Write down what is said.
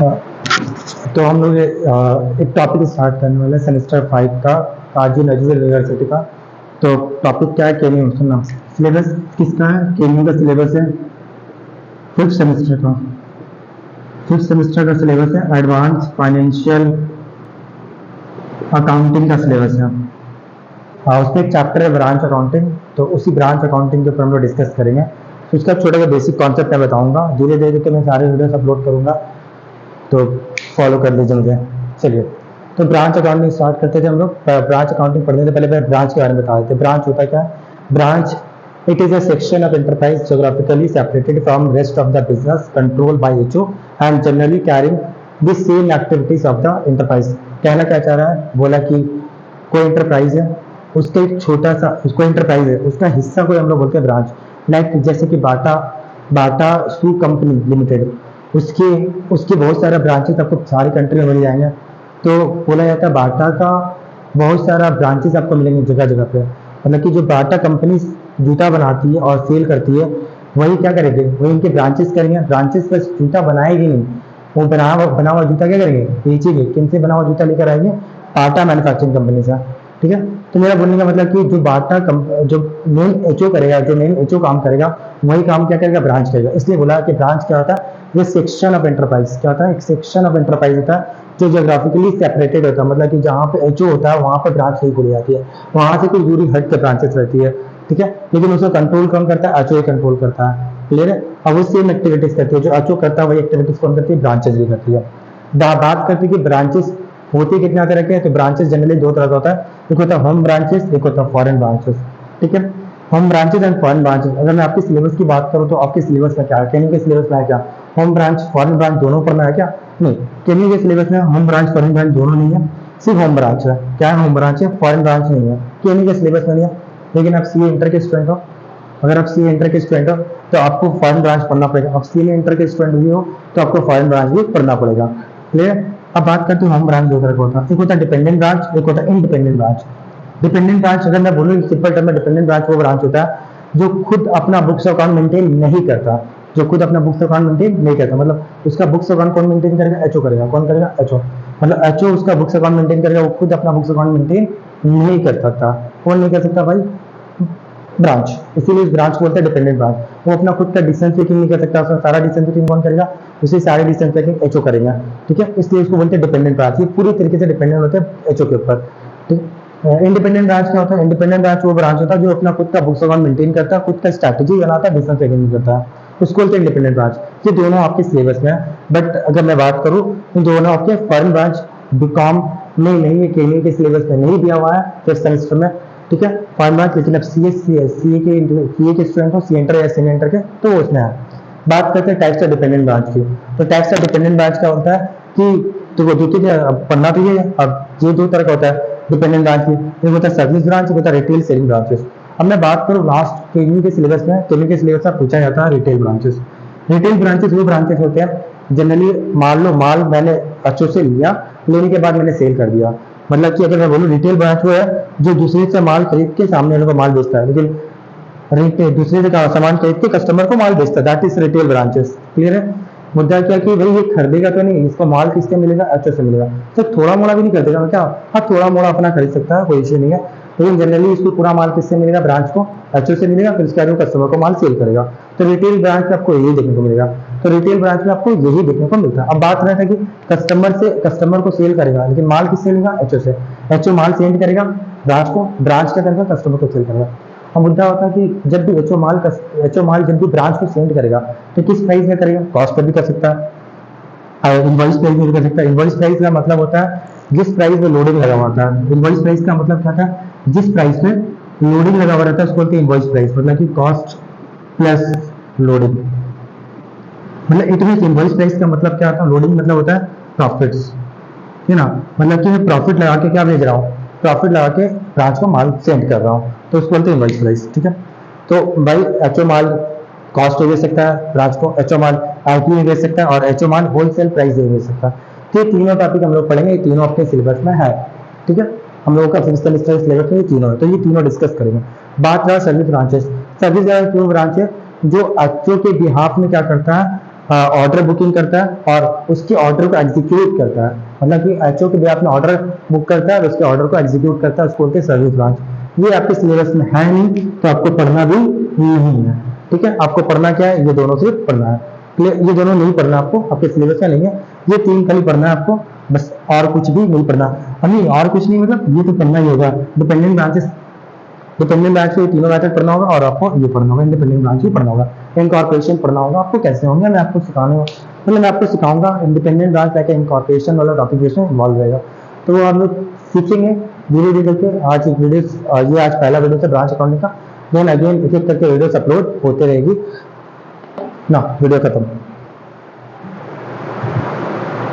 हाँ, तो हम लोग एक टॉपिक स्टार्ट करने वाले हैं सेमेस्टर 5 का काजी नजरुल यूनिवर्सिटी का। तो टॉपिक क्या है? केमियो। सुनना, सिलेबस किसका है? केमियो का सिलेबस है फिफ्थ सेमेस्टर का। फिफ्थ सेमेस्टर का सिलेबस है एडवांस फाइनेंशियल अकाउंटिंग का सिलेबस है। उसमें एक चैप्टर है ब्रांच अकाउंटिंग, तो उसी ब्रांच अकाउंटिंग के ऊपर हम लोग डिस्कस करेंगे। तो उसका छोटा सा बेसिक कॉन्सेप्ट मैं बताऊंगा, धीरे धीरे करके मैं सारे वीडियोस अपलोड करूंगा, तो फॉलो कर लीजिए मुझे। चलिए, तो ब्रांच अकाउंटिंग स्टार्ट करते थे हम लोग। ब्रांच अकाउंटिंग पढ़ने से पहले ब्रांच के बारे में बता देते। ब्रांच होता क्या है? Branch, it is a section of enterprise geographically separated from rest of the business control by HO and generally carrying the same activities of the enterprise. कहना क्या चाह रहा है? बोला कि कोई एंटरप्राइज है, उसका एक छोटा सा, उसको एंटरप्राइज है, उसका हिस्सा कोई हम लोग बोलते हैं ब्रांच। लाइक जैसे कि बाटा बाटा शू कंपनी लिमिटेड, उसके उसके बहुत सारे ब्रांचेस आपको सारी कंट्री में मिल जाएंगे। तो बोला जाता है बाटा का बहुत सारा ब्रांचेस आपको मिलेंगे जगह जगह पे। मतलब कि जो बाटा कंपनी जूता बनाती है और सेल करती है, वही क्या करेंगे? वही इनके ब्रांचेस करेंगे। ब्रांचेस बस जूता बनाएगी नहीं, वो बना हुआ जूता क्या करेंगे? बेचेंगे। किन से बना हुआ जूता लेकर आएंगे? बाटा मैन्युफैक्चरिंग कंपनी से। ठीक है, तो मेरा बोलने का मतलब कि जो जो मेन एचओ करेगा, जो मेन एचओ काम करेगा, वही काम क्या करेगा? ब्रांच करेगा। इसलिए बोला कि ब्रांच क्या होता है? ये सेक्शन ऑफ एंटरप्राइज। क्या होता है? एक सेक्शन ऑफ एंटरप्राइज होता है जो जियोग्राफिकली सेपरेटेड होता है। मतलब कि जहाँ पे एचओ होता है वहां पर ब्रांच नहीं खोली जाती है, वहां से कुछ दूरी हट के ब्रांचेस रहती है। ठीक है, लेकिन उसको कंट्रोल कौन करता है? एचओ कंट्रोल करता है। क्लियर है? अब वो सेम एक्टिविटीज करती है, जो एचओ करता है वही एक्टिविटीज कौन करती है? ब्रांचेस भी करती है। बात करते हैं कि ब्रांचेस होती कितना तरह के हैं, तो ब्रांचेस जनरली दो तरह का होता है। एक होता है होम ब्रांचेस, एक होता है फॉरेन ब्रांचेस। ठीक है, home branches and foreign branches. अगर मैं आपके सिलेबस की बात करूं तो आपके सिलेबस में क्या है? केमियो के सिलेबस में है क्या होम ब्रांच फॉरेन ब्रांच दोनों पढ़ना है? क्या नहीं, केमियो के सिलेबस में होम ब्रांच फॉरेन ब्रांच दोनों नहीं है, सिर्फ होम ब्रांच है। क्या है? होम ब्रांच है, फॉरेन ब्रांच नहीं है। केमियो के सिलेबस में नहीं है। लेकिन आप सी इंटर के स्टूडेंट हो, अगर आप सी इंटर के स्टूडेंट हो तो आपको फॉरेन ब्रांच पढ़ना पड़ेगा। आप सी इंटर के स्टूडेंट भी हो तो आपको फॉरेन ब्रांच भी पढ़ना पड़ेगा। क्लियर? अब बात करते हैं होम ब्रांच दो तरह का होता है, एक होता है डिपेंडेंट ब्रांच, एक होता है इंडिपेंडेंट ब्रांच। डिपेंडेंट ब्रांच अगर मैं बोलूँ सिंपल टर्म में, डिपेंडेंट ब्रांच वो ब्रांच होता है जो खुद अपना बुक्स अकाउंट मेंटेन नहीं करता। जो खुद अपना बुक्स अकाउंट मेंटेन नहीं करता, मतलब उसका बुक्स अकाउंट कौन मेंटेन करेगा? एचओ करेगा। कौन करेगा? एचओ। मतलब एचओ उसका बुक्स अकाउंट मेंटेन करेगा, वो खुद अपना बुक्स अकाउंट मेंटेन नहीं कर सकता। कौन नहीं कर सकता भाई? ब्रांच। इसीलिए इस ब्रांच को बोलते हैं डिपेंडेंट ब्रांच। वो अपना खुद का डिसीजन मेकिंग नहीं कर सकता, उसका सारा डिसीजन मेकिंग कौन करेगा? उसे सारे डिसीजन मेकिंग एचओ करेगा। ठीक है, इसलिए इसको बोलते हैं डिपेंडेंट ब्रांच। ये पूरी तरीके से डिपेंडेंट होते हैं एचओ के ऊपर। इंडिपेंडेंट ब्रांच क्या होता है? इंडिपेंडेंट ब्रांच वो ब्रांच होता है जो अपना खुद का बुक्स अकाउंट मेंटेन करता है, खुद का स्ट्रैटेजी बनाता है, डिसीजन मेकिंग करता है, उसको बोलते हैं इंडिपेंडेंट ब्रांच। ये दोनों आपके सिलेबस में है। बट अगर मैं बात करूँ तो दोनों आपके फॉरेन ब्रांच बीकॉम में नहीं है, केमियो के सिलेबस में नहीं दिया हुआ है फर्स्ट सेमेस्टर में। ठीक है, फॉरेन ब्रांच, लेकिन अब सी के स्टूडेंट हो, सी इंटर या सी इंटर के, तो उसमें है। बात करते हैं टाइप्स ऑफ डिपेंडेंट ब्रांच की। तो टाइप्स ऑफ डिपेंडेंट ब्रांच क्या होता है कि तो वो देखिए पढ़ना तो ये है। अब ये दो तरह का होता है डिपेंडेंट ब्रांच की, एक होता है सर्विस ब्रांच, एक होता है रिटेल सेलिंग ब्रांचेस। अब मैं बात करूँ लास्ट केमियो के सिलेबस में, केमियो के सिलेबस में पूछा जाता है रिटेल ब्रांचेस। रिटेल ब्रांचेस वो ब्रांचेस होते हैं जनरली, मान लो माल मैंने अच्छों से लिया, लेने के बाद मैंने सेल कर दिया। मतलब कि अगर मैं बोलूँ रिटेल ब्रांच वो है जो दूसरे से माल खरीद के सामने वाले को माल बेचता है, लेकिन दूसरे से सामान खरीद के कस्टमर को माल बेचता है, that is retail branches. Clear है? मुद्दा क्या कि भाई ये खरीदेगा तो नहीं, इसको माल किससे मिलेगा? एचओ से मिलेगा। तो थोड़ा मोड़ा भी नहीं खरीदेगा क्या? हाँ, थोड़ा मोड़ा अपना खरीद सकता है, कोई इश्यू नहीं है, लेकिन जनरली इसको पूरा माल किससे मिलेगा? ब्रांच को एचओ से मिलेगा, फिर उसके बाद कस्टमर को माल सेल करेगा। तो रिटेल ब्रांच में आपको यही देखने को मिलेगा। तो रिटेल ब्रांच में आपको यही देखने को मिलता है। अब बात रहा था कि कस्टमर को सेल करेगा, लेकिन माल किससे मिलेगा? एचओ से। एचओ माल सेंड करेगा ब्रांच को, ब्रांच क्या करेगा? कस्टमर को सेल करेगा। अब मुद्दा होता है कि जब भी एचओ माल जब भी ब्रांच को सेंड करेगा तो किस प्राइस में करेगा? कॉस्ट पर भी कर सकता है, इनवॉइस प्राइस में भी कर सकता है। इनवॉइस प्राइस का मतलब होता है जिस प्राइस में लोडिंग लगा हुआ था। इनवॉइस प्राइस का मतलब क्या था? जिस प्राइस में लोडिंग लगा हुआ रहता है उसको बोलते हैं इनवॉइस प्राइस। मतलब कि कॉस्ट प्लस लोडिंग। मतलब इट मींस इनवॉइस प्राइस का मतलब क्या होता है? लोडिंग मतलब होता है प्रॉफिट्स, है ना। मतलब कि मैं प्रॉफिट लगा के क्या भेज रहा हूँ? प्रॉफिट लगा के ब्रांच को माल सेंड कर रहा हूँ, तो उसको बोलते हैं इनवॉइस प्राइस। ठीक है, तो भाई एचओ माल कॉस्ट दे सकता है ब्रांच को, एचओ माल आईपी में दे सकता है, और एचओ माल होलसेल प्राइस दे सकता है। तो ये तीनों टॉपिक हम लोग पढ़ेंगे, ये तीनों अपने सिलेबस में है। ठीक है, हम लोगों का फिफ्थ सेमेस्टर सिलेबस में ये तीनों है, तो ये तीनों डिस्कस करेंगे। बात रहा सर्विस ब्रांचेस। सर्विस ब्रांच वो ब्रांच है जो एचओ के बिहाफ में क्या करता है? ऑर्डर बुकिंग करता है और उसकी ऑर्डर को एग्जीक्यूट करता है, मतलब कि एचओ के बिहाफ में ऑर्डर बुक करता है और उसके ऑर्डर को एग्जीक्यूट करता है, उसको बोलते हैं सर्विस ब्रांच। ये आपके सिलेबस में है नहीं, तो आपको पढ़ना भी नहीं है। ठीक है, आपको पढ़ना क्या है, ये दोनों सिर्फ पढ़ना है। ये दोनों नहीं पढ़ना आपको, आपके सिलेबस में नहीं है, ये 3 खाली पढ़ना है आपको बस, और कुछ भी नहीं पढ़ना। नहीं, और कुछ नहीं, मतलब ये तो पढ़ना ही होगा। डिपेंडेंट ब्रांचेस, डिपेंडेंट ब्रांच के तीनों मेथड पढ़ना होगा और आपको ये पढ़ना होगा, इंडिपेंडेंट ब्रांच भी पढ़ना होगा, इनकॉर्पोरेशन पढ़ना होगा। आपको कैसे होंगे मैं आपको सिखाने, मतलब मैं आपको सिखाऊंगा। इंडिपेंडेंट ब्रांच लाइक इनकॉर्पोरेशन वाला टॉपिक इसमें इन्वॉल्व रहेगा, तो वो हम लोग सीखेंगे धीरे धीरे करके। आज एक वीडियो, ये आज पहला वीडियो था ब्रांच अकाउंटिंग का, देन अगेन एक एक करके वीडियोस अपलोड होते रहेगी ना। वीडियो खत्म।